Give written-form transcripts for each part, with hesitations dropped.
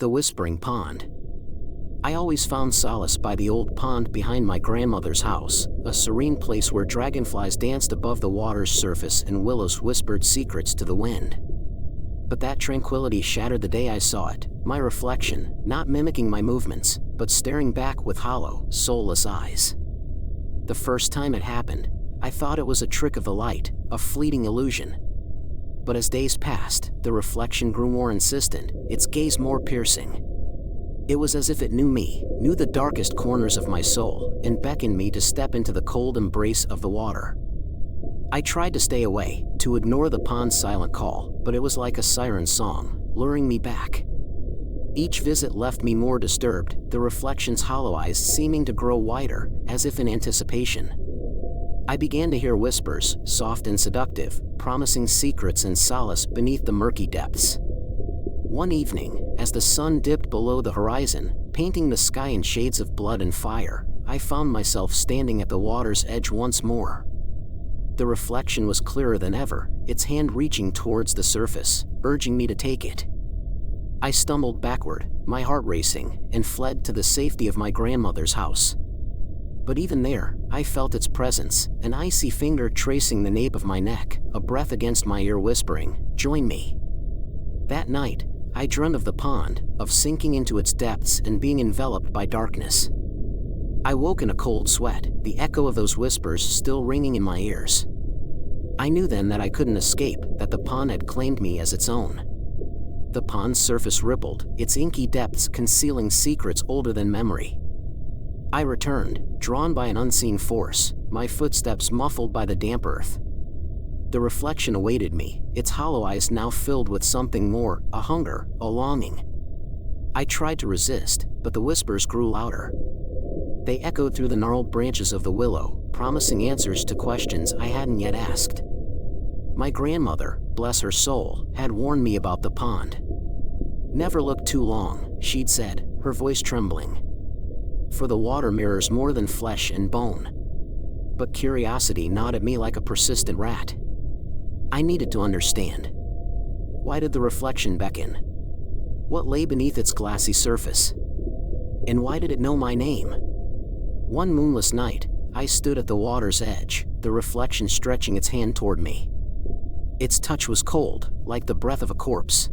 The Whispering Pond. I always found solace by the old pond behind my grandmother's house, a serene place where dragonflies danced above the water's surface and willows whispered secrets to the wind. But that tranquility shattered the day I saw it, my reflection, not mimicking my movements, but staring back with hollow, soulless eyes. The first time it happened, I thought it was a trick of the light, a fleeting illusion. But as days passed, the reflection grew more insistent, its gaze more piercing. It was as if it knew me, knew the darkest corners of my soul, and beckoned me to step into the cold embrace of the water. I tried to stay away, to ignore the pond's silent call, but it was like a siren song, luring me back. Each visit left me more disturbed, the reflection's hollow eyes seeming to grow wider, as if in anticipation. I began to hear whispers, soft and seductive, promising secrets and solace beneath the murky depths. One evening, as the sun dipped below the horizon, painting the sky in shades of blood and fire, I found myself standing at the water's edge once more. The reflection was clearer than ever, its hand reaching towards the surface, urging me to take it. I stumbled backward, my heart racing, and fled to the safety of my grandmother's house. But even there, I felt its presence, an icy finger tracing the nape of my neck, a breath against my ear whispering, "Join me." That night, I dreamed of the pond, of sinking into its depths and being enveloped by darkness. I woke in a cold sweat, the echo of those whispers still ringing in my ears. I knew then that I couldn't escape, that the pond had claimed me as its own. The pond's surface rippled, its inky depths concealing secrets older than memory. I returned, drawn by an unseen force, my footsteps muffled by the damp earth. The reflection awaited me, its hollow eyes now filled with something more, a hunger, a longing. I tried to resist, but the whispers grew louder. They echoed through the gnarled branches of the willow, promising answers to questions I hadn't yet asked. My grandmother, bless her soul, had warned me about the pond. "Never look too long," she'd said, her voice trembling. "For the water mirrors more than flesh and bone." But curiosity gnawed at me like a persistent rat. I needed to understand. Why did the reflection beckon? What lay beneath its glassy surface? And why did it know my name? One moonless night, I stood at the water's edge, the reflection stretching its hand toward me. Its touch was cold, like the breath of a corpse.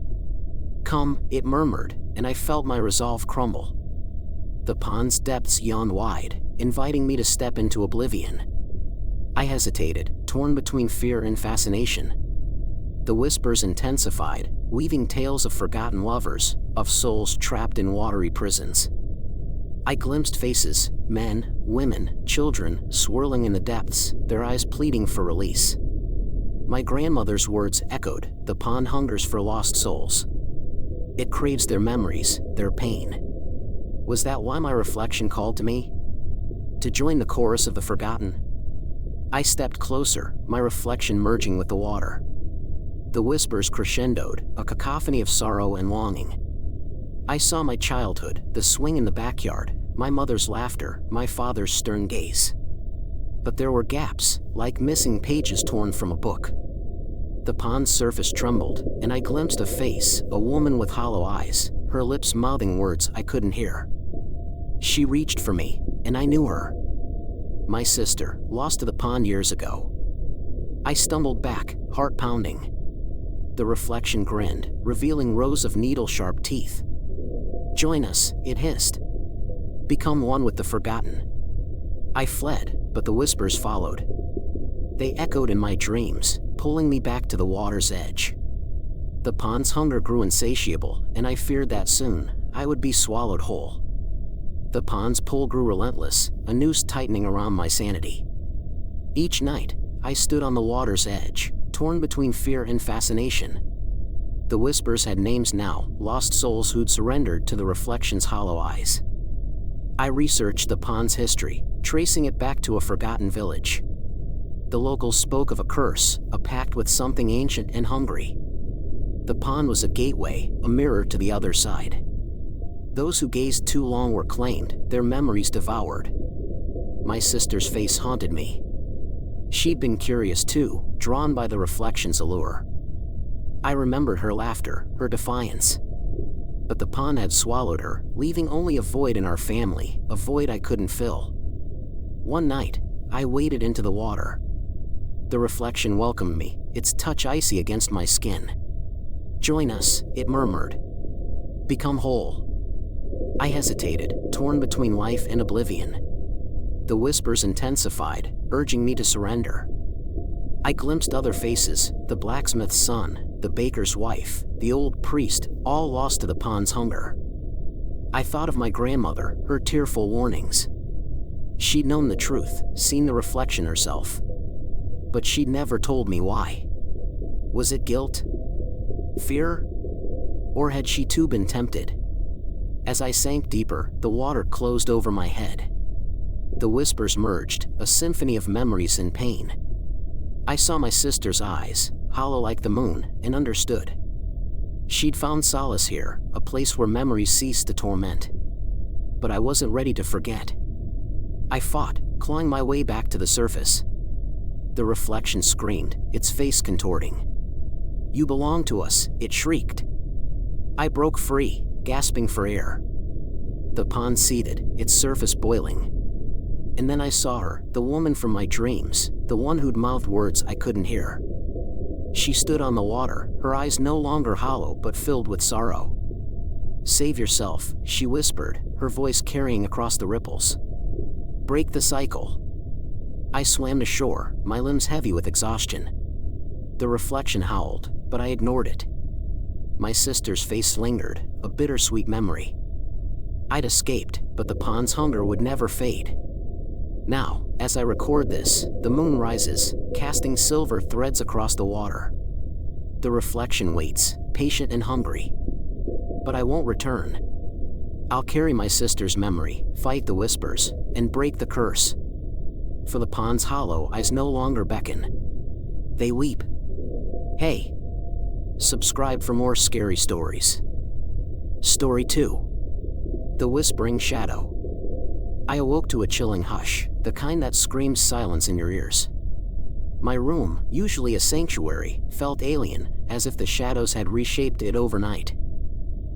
"Come," it murmured, and I felt my resolve crumble. The pond's depths yawned wide, inviting me to step into oblivion. I hesitated, torn between fear and fascination. The whispers intensified, weaving tales of forgotten lovers, of souls trapped in watery prisons. I glimpsed faces, men, women, children, swirling in the depths, their eyes pleading for release. My grandmother's words echoed, "The pond hungers for lost souls. It craves their memories, their pain." Was that why my reflection called to me? To join the chorus of the forgotten? I stepped closer, my reflection merging with the water. The whispers crescendoed, a cacophony of sorrow and longing. I saw my childhood, the swing in the backyard, my mother's laughter, my father's stern gaze. But there were gaps, like missing pages torn from a book. The pond's surface trembled, and I glimpsed a face, a woman with hollow eyes, her lips mouthing words I couldn't hear. She reached for me, and I knew her. My sister, lost to the pond years ago. I stumbled back, heart pounding. The reflection grinned, revealing rows of needle-sharp teeth. "Join us," it hissed. "Become one with the forgotten." I fled, but the whispers followed. They echoed in my dreams, pulling me back to the water's edge. The pond's hunger grew insatiable, and I feared that soon, I would be swallowed whole. The pond's pull grew relentless, a noose tightening around my sanity. Each night, I stood on the water's edge, torn between fear and fascination. The whispers had names now, lost souls who'd surrendered to the reflection's hollow eyes. I researched the pond's history, tracing it back to a forgotten village. The locals spoke of a curse, a pact with something ancient and hungry. The pond was a gateway, a mirror to the other side. Those who gazed too long were claimed, their memories devoured. My sister's face haunted me. She'd been curious too, drawn by the reflection's allure. I remembered her laughter, her defiance. But the pond had swallowed her, leaving only a void in our family, a void I couldn't fill. One night, I waded into the water. The reflection welcomed me, its touch icy against my skin. "Join us," it murmured. "Become whole." I hesitated, torn between life and oblivion. The whispers intensified, urging me to surrender. I glimpsed other faces, the blacksmith's son, the baker's wife, the old priest, all lost to the pond's hunger. I thought of my grandmother, her tearful warnings. She'd known the truth, seen the reflection herself. But she'd never told me why. Was it guilt? Fear? Or had she too been tempted? As I sank deeper, the water closed over my head. The whispers merged, a symphony of memories and pain. I saw my sister's eyes, hollow like the moon, and understood. She'd found solace here, a place where memories ceased to torment. But I wasn't ready to forget. I fought, clawing my way back to the surface. The reflection screamed, its face contorting. "You belong to us," it shrieked. I broke free, gasping for air. The pond seethed, its surface boiling. And then I saw her, the woman from my dreams, the one who'd mouthed words I couldn't hear. She stood on the water, her eyes no longer hollow but filled with sorrow. "Save yourself," she whispered, her voice carrying across the ripples. "Break the cycle." I swam to shore, my limbs heavy with exhaustion. The reflection howled, but I ignored it. My sister's face lingered, a bittersweet memory. I'd escaped, but the pond's hunger would never fade. Now, as I record this, the moon rises, casting silver threads across the water. The reflection waits, patient and hungry. But I won't return. I'll carry my sister's memory, fight the whispers, and break the curse. For the pond's hollow eyes no longer beckon. They weep. Hey! Subscribe for more scary stories. Story 2. The Whispering Shadow. I awoke to a chilling hush, the kind that screams silence in your ears. My room, usually a sanctuary, felt alien, as if the shadows had reshaped it overnight.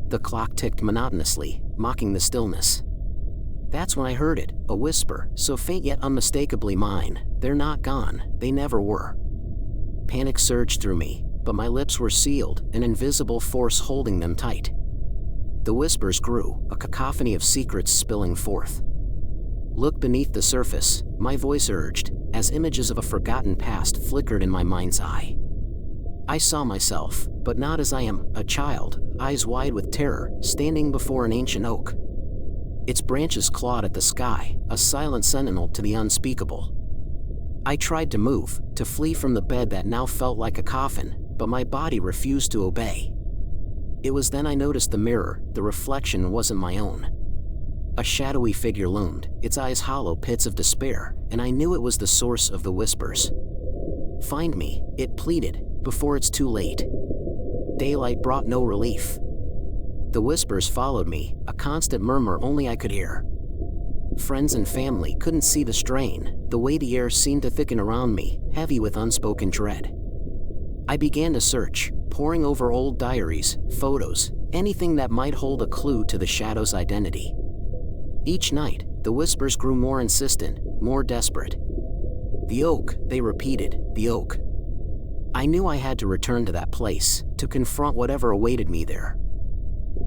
The clock ticked monotonously, mocking the stillness. That's when I heard it, a whisper, so faint yet unmistakably mine. "They're not gone, they never were." Panic surged through me, but my lips were sealed, an invisible force holding them tight. The whispers grew, a cacophony of secrets spilling forth. "Look beneath the surface," my voice urged, as images of a forgotten past flickered in my mind's eye. I saw myself, but not as I am, a child, eyes wide with terror, standing before an ancient oak. Its branches clawed at the sky, a silent sentinel to the unspeakable. I tried to move, to flee from the bed that now felt like a coffin, but my body refused to obey. It was then I noticed the mirror, the reflection wasn't my own. A shadowy figure loomed, its eyes hollow pits of despair, and I knew it was the source of the whispers. "Find me," it pleaded, "before it's too late." Daylight brought no relief. The whispers followed me, a constant murmur only I could hear. Friends and family couldn't see the strain, the way the air seemed to thicken around me, heavy with unspoken dread. I began to search, poring over old diaries, photos, anything that might hold a clue to the shadow's identity. Each night, the whispers grew more insistent, more desperate. "The oak," they repeated, "the oak." I knew I had to return to that place, to confront whatever awaited me there.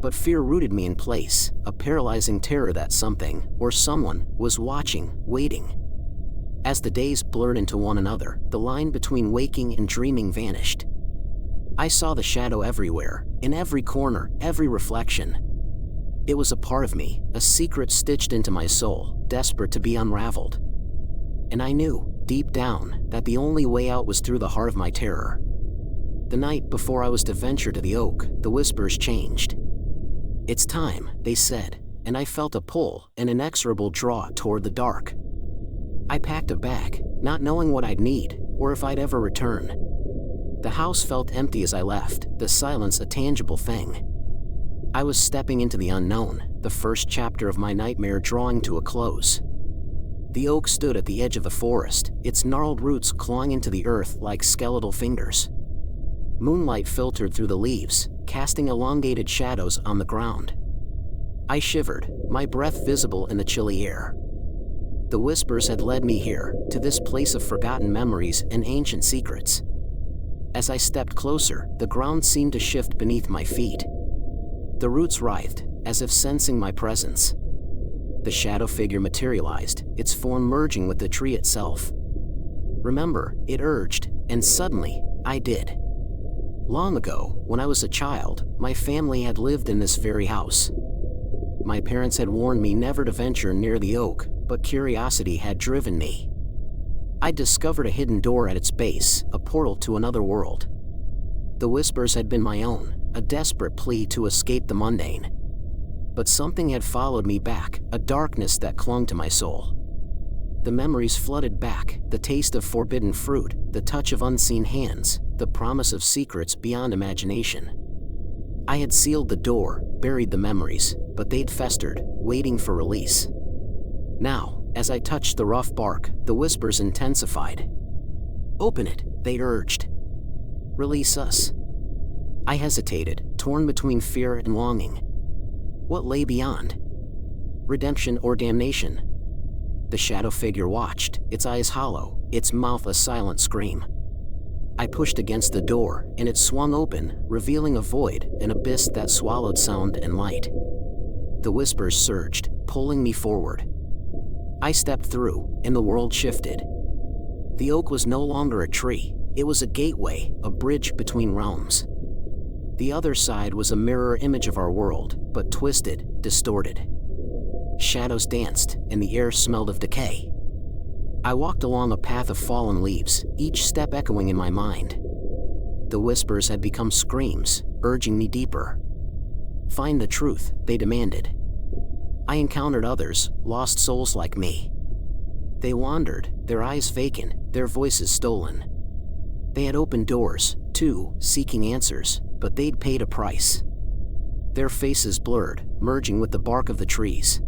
But fear rooted me in place, a paralyzing terror that something, or someone, was watching, waiting. As the days blurred into one another, the line between waking and dreaming vanished. I saw the shadow everywhere, in every corner, every reflection. It was a part of me, a secret stitched into my soul, desperate to be unraveled. And I knew, deep down, that the only way out was through the heart of my terror. The night before I was to venture to the oak, the whispers changed. "It's time," they said, and I felt a pull, an inexorable draw toward the dark. I packed a bag, not knowing what I'd need, or if I'd ever return. The house felt empty as I left, the silence a tangible thing. I was stepping into the unknown, the first chapter of my nightmare drawing to a close. The oak stood at the edge of the forest, its gnarled roots clawing into the earth like skeletal fingers. Moonlight filtered through the leaves, casting elongated shadows on the ground. I shivered, my breath visible in the chilly air. The whispers had led me here, to this place of forgotten memories and ancient secrets. As I stepped closer, the ground seemed to shift beneath my feet. The roots writhed, as if sensing my presence. The shadow figure materialized, its form merging with the tree itself. "Remember," it urged, and suddenly, I did. Long ago, when I was a child, my family had lived in this very house. My parents had warned me never to venture near the oak, but curiosity had driven me. I discovered a hidden door at its base, a portal to another world. The whispers had been my own, a desperate plea to escape the mundane. But something had followed me back, a darkness that clung to my soul. The memories flooded back, the taste of forbidden fruit, the touch of unseen hands, the promise of secrets beyond imagination. I had sealed the door, buried the memories, but they'd festered, waiting for release. Now, as I touched the rough bark, the whispers intensified. "Open it," they urged. "Release us." I hesitated, torn between fear and longing. What lay beyond? Redemption or damnation? The shadow figure watched, its eyes hollow, its mouth a silent scream. I pushed against the door, and it swung open, revealing a void, an abyss that swallowed sound and light. The whispers surged, pulling me forward. I stepped through, and the world shifted. The oak was no longer a tree, it was a gateway, a bridge between realms. The other side was a mirror image of our world, but twisted, distorted. Shadows danced, and the air smelled of decay. I walked along a path of fallen leaves, each step echoing in my mind. The whispers had become screams, urging me deeper. "Find the truth," they demanded. I encountered others, lost souls like me. They wandered, their eyes vacant, their voices stolen. They had opened doors, too, seeking answers, but they'd paid a price. Their faces blurred, merging with the bark of the trees.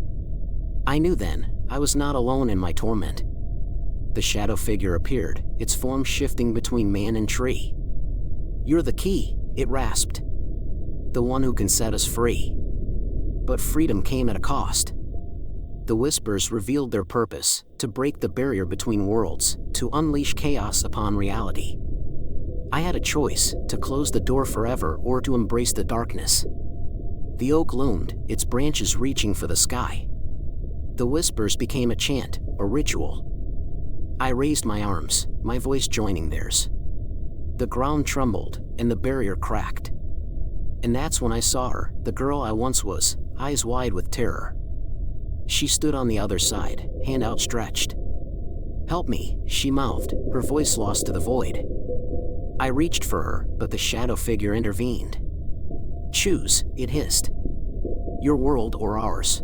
I knew then, I was not alone in my torment. The shadow figure appeared, its form shifting between man and tree. "You're the key," it rasped. "The one who can set us free." But freedom came at a cost. The whispers revealed their purpose, to break the barrier between worlds, to unleash chaos upon reality. I had a choice, to close the door forever or to embrace the darkness. The oak loomed, its branches reaching for the sky. The whispers became a chant, a ritual. I raised my arms, my voice joining theirs. The ground trembled, and the barrier cracked. And that's when I saw her, the girl I once was, eyes wide with terror. She stood on the other side, hand outstretched. "Help me," she mouthed, her voice lost to the void. I reached for her, but the shadow figure intervened. "Choose," it hissed. "Your world or ours."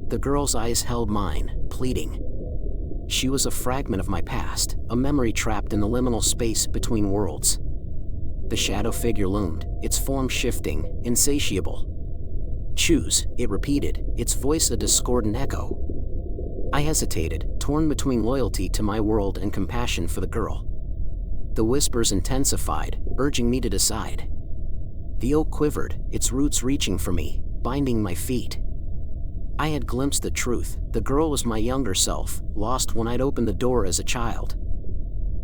The girl's eyes held mine, pleading. She was a fragment of my past, a memory trapped in the liminal space between worlds. The shadow figure loomed, its form shifting, insatiable. "Choose," it repeated, its voice a discordant echo. I hesitated, torn between loyalty to my world and compassion for the girl. The whispers intensified, urging me to decide. The oak quivered, its roots reaching for me, binding my feet. I had glimpsed the truth, the girl was my younger self, lost when I'd opened the door as a child.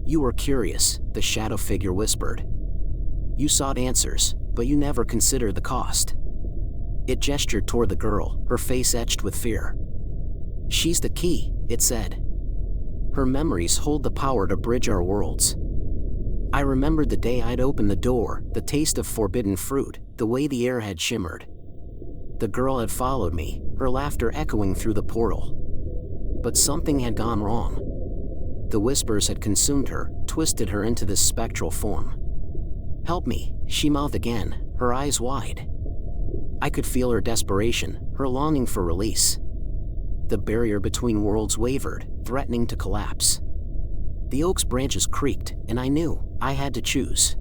"You were curious," the shadow figure whispered. "You sought answers, but you never considered the cost." It gestured toward the girl, her face etched with fear. "She's the key," it said. "Her memories hold the power to bridge our worlds." I remembered the day I'd opened the door, the taste of forbidden fruit, the way the air had shimmered. The girl had followed me, her laughter echoing through the portal. But something had gone wrong. The whispers had consumed her, twisted her into this spectral form. "Help me," she mouthed again, her eyes wide. I could feel her desperation, her longing for release. The barrier between worlds wavered, threatening to collapse. The oak's branches creaked, and I knew I had to choose.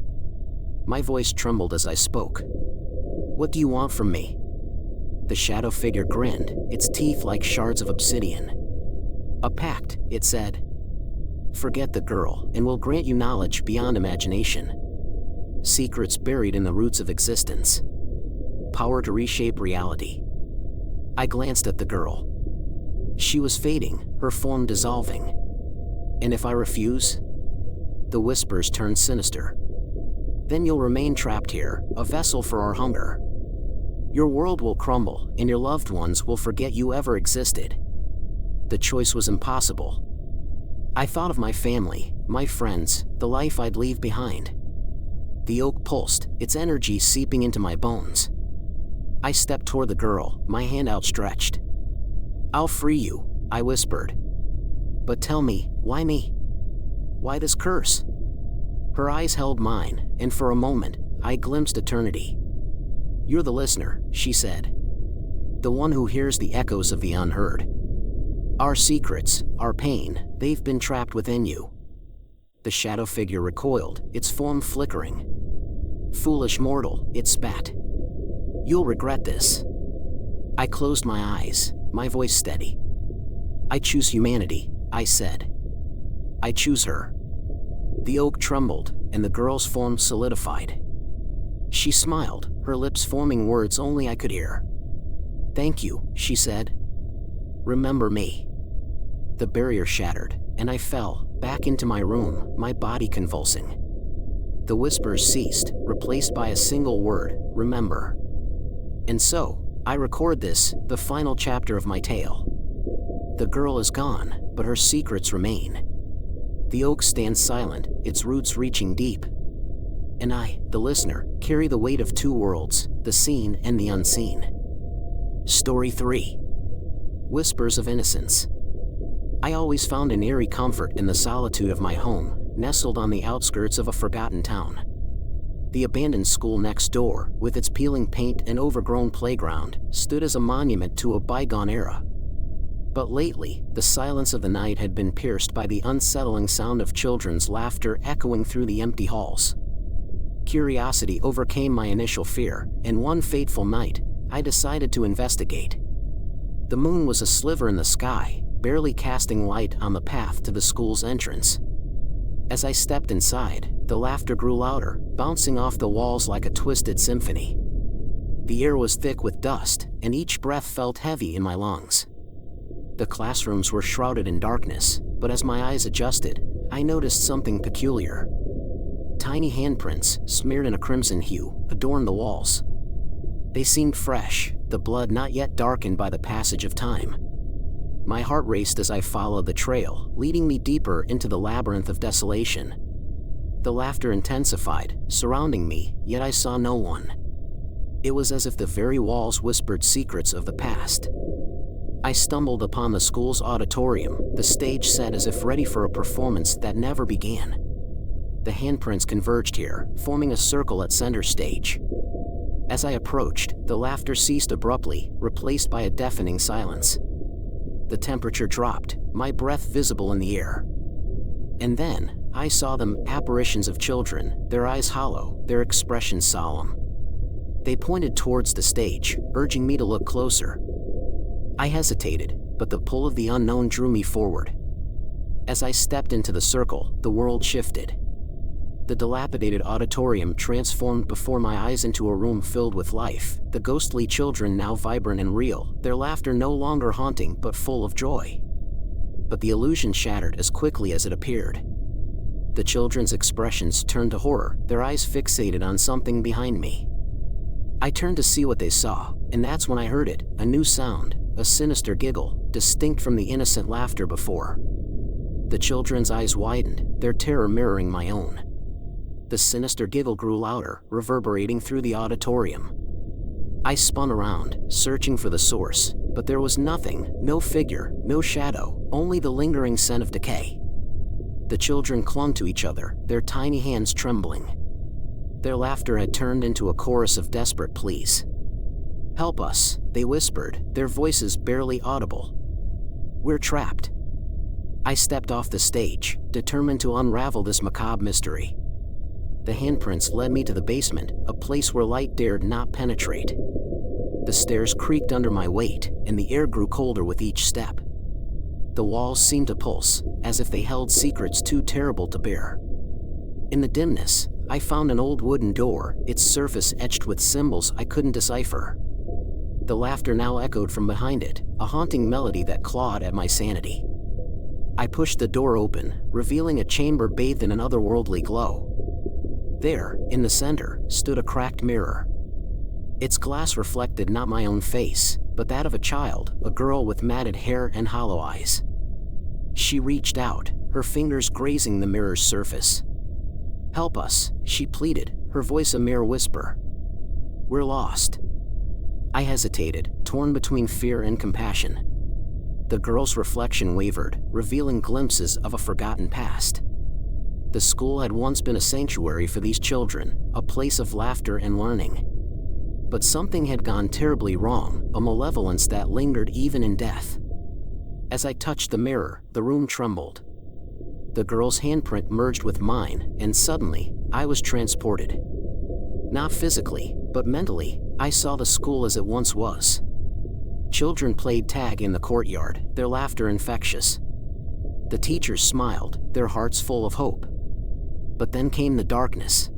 My voice trembled as I spoke. "What do you want from me?" The shadow figure grinned, its teeth like shards of obsidian. "A pact," it said. "Forget the girl, and we'll grant you knowledge beyond imagination." secrets buried in the roots of existence. Power to reshape reality. I glanced at the girl. She was fading, her form dissolving. And if I refuse? The whispers turned sinister. Then you'll remain trapped here, a vessel for our hunger. Your world will crumble, and your loved ones will forget you ever existed. The choice was impossible. I thought of my family, my friends, the life I'd leave behind. The oak pulsed, its energy seeping into my bones. I stepped toward the girl, my hand outstretched. "I'll free you," I whispered. "But tell me, why me? Why this curse?" Her eyes held mine, and for a moment, I glimpsed eternity. "You're the listener," she said. "The one who hears the echoes of the unheard. Our secrets, our pain, they've been trapped within you." The shadow figure recoiled, its form flickering. "Foolish mortal," it spat. "You'll regret this." I closed my eyes, my voice steady. "I choose humanity," I said. "I choose her." The oak trembled, and the girl's form solidified. She smiled, her lips forming words only I could hear. "Thank you," she said. "Remember me." The barrier shattered, and I fell, back into my room, my body convulsing. The whispers ceased, replaced by a single word, remember. And so, I record this, the final chapter of my tale. The girl is gone, but her secrets remain. The oak stands silent, its roots reaching deep. And I, the listener, carry the weight of two worlds, the seen and the unseen. Story 3. Whispers of Innocence. I always found an eerie comfort in the solitude of my home, nestled on the outskirts of a forgotten town. The abandoned school next door, with its peeling paint and overgrown playground, stood as a monument to a bygone era. But lately, the silence of the night had been pierced by the unsettling sound of children's laughter echoing through the empty halls. Curiosity overcame my initial fear, and one fateful night, I decided to investigate. The moon was a sliver in the sky, barely casting light on the path to the school's entrance. As I stepped inside, the laughter grew louder, bouncing off the walls like a twisted symphony. The air was thick with dust, and each breath felt heavy in my lungs. The classrooms were shrouded in darkness, but as my eyes adjusted, I noticed something peculiar. Tiny handprints, smeared in a crimson hue, adorned the walls. They seemed fresh, the blood not yet darkened by the passage of time. My heart raced as I followed the trail, leading me deeper into the labyrinth of desolation. The laughter intensified, surrounding me, yet I saw no one. It was as if the very walls whispered secrets of the past. I stumbled upon the school's auditorium, the stage set as if ready for a performance that never began. The handprints converged here, forming a circle at center stage. As I approached, the laughter ceased abruptly, replaced by a deafening silence. The temperature dropped, my breath visible in the air. And then, I saw them, apparitions of children, their eyes hollow, their expressions solemn. They pointed towards the stage, urging me to look closer. I hesitated, but the pull of the unknown drew me forward. As I stepped into the circle, the world shifted. The dilapidated auditorium transformed before my eyes into a room filled with life, the ghostly children now vibrant and real, their laughter no longer haunting but full of joy. But the illusion shattered as quickly as it appeared. The children's expressions turned to horror, their eyes fixated on something behind me. I turned to see what they saw, and that's when I heard it, a new sound, a sinister giggle, distinct from the innocent laughter before. The children's eyes widened, their terror mirroring my own. The sinister giggle grew louder, reverberating through the auditorium. I spun around, searching for the source, but there was nothing, no figure, no shadow, only the lingering scent of decay. The children clung to each other, their tiny hands trembling. Their laughter had turned into a chorus of desperate pleas. "Help us," they whispered, their voices barely audible. "We're trapped." I stepped off the stage, determined to unravel this macabre mystery. The handprints led me to the basement, a place where light dared not penetrate. The stairs creaked under my weight, and the air grew colder with each step. The walls seemed to pulse, as if they held secrets too terrible to bear. In the dimness, I found an old wooden door, its surface etched with symbols I couldn't decipher. The laughter now echoed from behind it, a haunting melody that clawed at my sanity. I pushed the door open, revealing a chamber bathed in an otherworldly glow. There, in the center, stood a cracked mirror. Its glass reflected not my own face, but that of a child, a girl with matted hair and hollow eyes. She reached out, her fingers grazing the mirror's surface. "Help us," she pleaded, her voice a mere whisper. "We're lost." I hesitated, torn between fear and compassion. The girl's reflection wavered, revealing glimpses of a forgotten past. The school had once been a sanctuary for these children, a place of laughter and learning. But something had gone terribly wrong, a malevolence that lingered even in death. As I touched the mirror, the room trembled. The girl's handprint merged with mine, and suddenly, I was transported. Not physically, but mentally, I saw the school as it once was. Children played tag in the courtyard, their laughter infectious. The teachers smiled, their hearts full of hope. But then came the darkness.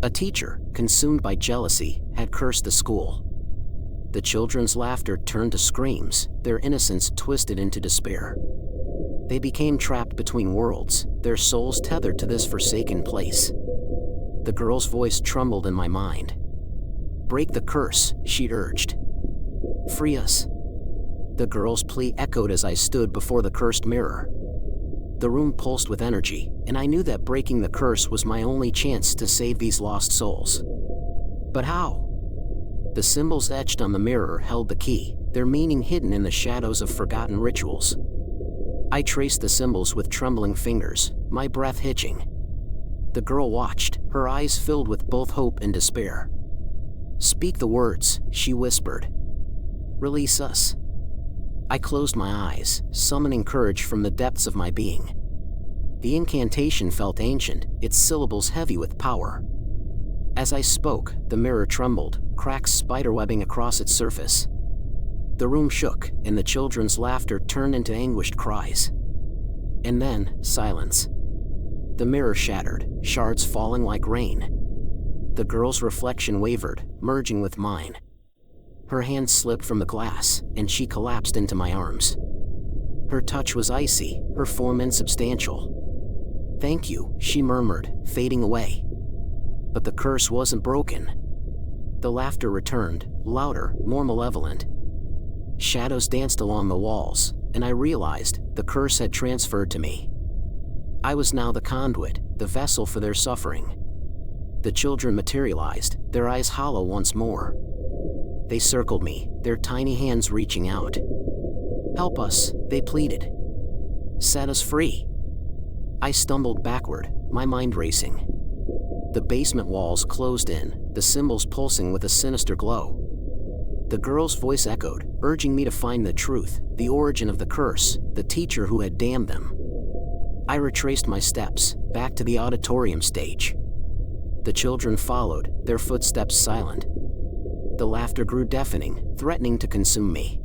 A teacher, consumed by jealousy, had cursed the school. The children's laughter turned to screams, their innocence twisted into despair. They became trapped between worlds, their souls tethered to this forsaken place. The girl's voice trembled in my mind. "Break the curse," she urged. "Free us." The girl's plea echoed as I stood before the cursed mirror. The room pulsed with energy, and I knew that breaking the curse was my only chance to save these lost souls. But how? The symbols etched on the mirror held the key, their meaning hidden in the shadows of forgotten rituals. I traced the symbols with trembling fingers, my breath hitching. The girl watched, her eyes filled with both hope and despair. "Speak the words," she whispered. "Release us." I closed my eyes, summoning courage from the depths of my being. The incantation felt ancient, its syllables heavy with power. As I spoke, the mirror trembled, cracks spiderwebbing across its surface. The room shook, and the children's laughter turned into anguished cries. And then, silence. The mirror shattered, shards falling like rain. The girl's reflection wavered, merging with mine. Her hand slipped from the glass, and she collapsed into my arms. Her touch was icy, her form insubstantial. "Thank you," she murmured, fading away. But the curse wasn't broken. The laughter returned, louder, more malevolent. Shadows danced along the walls, and I realized the curse had transferred to me. I was now the conduit, the vessel for their suffering. The children materialized, their eyes hollow once more. They circled me, their tiny hands reaching out. "Help us," they pleaded. "Set us free." I stumbled backward, my mind racing. The basement walls closed in, the symbols pulsing with a sinister glow. The girl's voice echoed, urging me to find the truth, the origin of the curse, the teacher who had damned them. I retraced my steps, back to the auditorium stage. The children followed, their footsteps silent. The laughter grew deafening, threatening to consume me.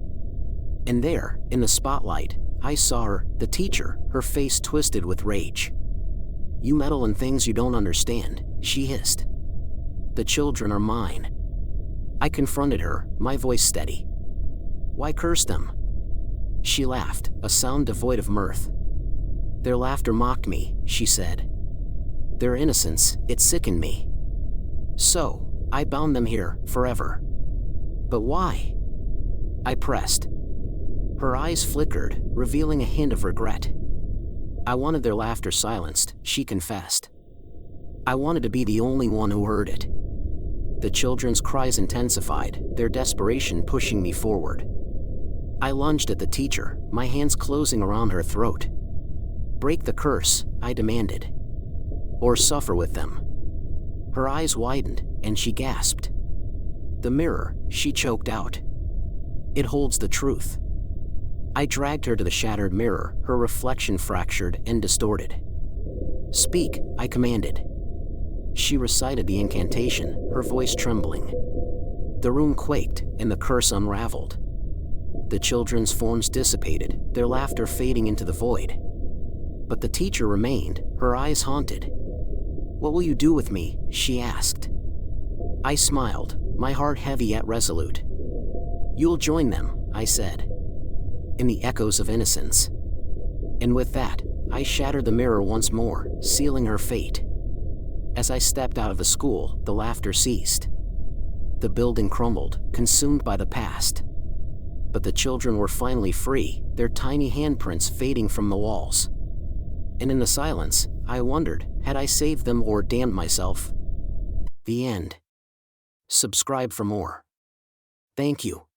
And there, in the spotlight, I saw her, the teacher, her face twisted with rage. "You meddle in things you don't understand," she hissed. "The children are mine." I confronted her, my voice steady. "Why curse them?" She laughed, a sound devoid of mirth. "Their laughter mocked me," she said. "Their innocence, it sickened me. So, I bound them here, forever." "But why?" I pressed. Her eyes flickered, revealing a hint of regret. "I wanted their laughter silenced," she confessed. "I wanted to be the only one who heard it." The children's cries intensified, their desperation pushing me forward. I lunged at the teacher, my hands closing around her throat. "Break the curse," I demanded. "Or suffer with them." Her eyes widened, and she gasped. "The mirror," she choked out. "It holds the truth." I dragged her to the shattered mirror, her reflection fractured and distorted. "Speak," I commanded. She recited the incantation, her voice trembling. The room quaked, and the curse unraveled. The children's forms dissipated, their laughter fading into the void. But the teacher remained, her eyes haunted. "What will you do with me?" she asked. I smiled, my heart heavy yet resolute. "You'll join them," I said. In the echoes of innocence. And with that, I shattered the mirror once more, sealing her fate. As I stepped out of the school, the laughter ceased. The building crumbled, consumed by the past. But the children were finally free, their tiny handprints fading from the walls. And in the silence, I wondered, had I saved them or damned myself? The end. Subscribe for more. Thank you.